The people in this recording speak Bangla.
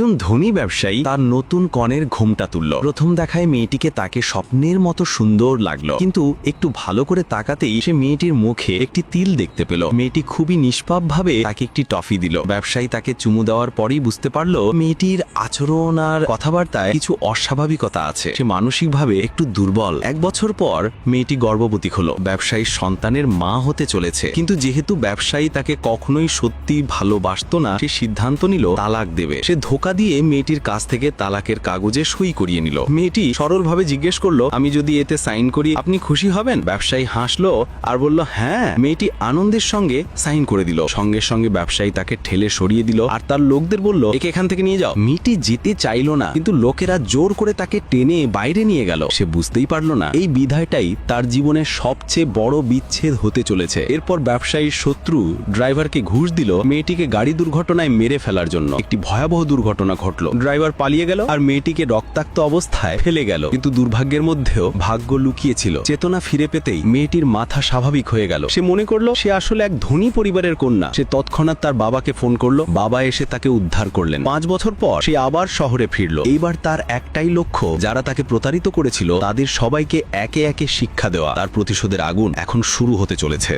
একজন ধনী ব্যবসায়ী তার নতুন কনের ঘুমটা তুলল। প্রথম দেখায় মেয়েটিকে তাকে স্বপ্নের মতো সুন্দর লাগলো, কিন্তু একটু ভালো করে তাকাতেই সে মেয়েটির মুখে একটি তিল দেখতে পেল। মেয়েটি খুবই নিষ্পাপভাবে তাকে একটি টফি দিল। ব্যবসায়ী তাকে চুমু দেওয়ার পরেই বুঝতে পারলো মেয়েটির আচরণ আর কথাবার্তায় কিছু অস্বাভাবিকতা আছে। সে মানসিকভাবে একটু দুর্বল। 1 বছর পর মেয়েটি গর্ভবতী হলো। ব্যবসায়ীর সন্তানের মা হতে চলেছে, কিন্তু যেহেতু ব্যবসায়ী তাকে কখনোই সত্যি ভালোবাসতো না, সে সিদ্ধান্ত নিল তালাক দেবে। সে ধোঁকা দিয়ে মেয়েটির কাছ থেকে তালাকের কাগজে সই করিয়ে নিল। মেয়েটি সরলভাবে জিজ্ঞেস করলো, আমি যদি এতে সাইন করি আপনি খুশি হবেন? ব্যবসায়ী হাসলো আর বলল হ্যাঁ। মেয়েটি আনন্দের সঙ্গে সাইন করে দিল। সঙ্গে সঙ্গে ব্যবসায়ী তাকে ঠেলে সরিয়ে দিল আর তার লোকদের বলল, একে এখান থেকে নিয়ে যাও। মেয়েটি যেতে চাইলো না, কিন্তু লোকেরা জোর করে তাকে টেনে বাইরে নিয়ে গেল। সে বুঝতেই পারলো না এই বিধায়টাই তার জীবনের সবচেয়ে বড় বিচ্ছেদ হতে চলেছে। এরপর ব্যবসায়ীর শত্রু ড্রাইভারকে ঘুষ দিল মেয়েটিকে গাড়ি দুর্ঘটনায় মেরে ফেলার জন্য। একটি ভয়াবহ দুর্ঘটনা ঘটলো। ড্রাইভার পালিয়ে গেল আর মেয়েটিকে রক্তাক্ত অবস্থায় ফেলে গেল। কিন্তু দুর্ভাগ্যের মধ্যেও ভাগ্য লুকিয়েছিল। চেতনা ফিরে পেতেই মেয়েটির মাথা স্বাভাবিক হয়ে গেল। সে মনে করলো সে আসলে এক ধনী পরিবারের কন্যা। সে তৎক্ষণাৎ তার বাবাকে ফোন করলো। বাবা এসে তাকে উদ্ধার করলেন। 5 বছর পর সে আবার শহরে ফিরলো। এইবার তার একটাই লক্ষ্য, যারা তাকে প্রতারিত করেছিল তাদের সবাইকে একে একে শিক্ষা দেওয়া। তার প্রতিশোধের আগুন এখন শুরু হতে চলেছে।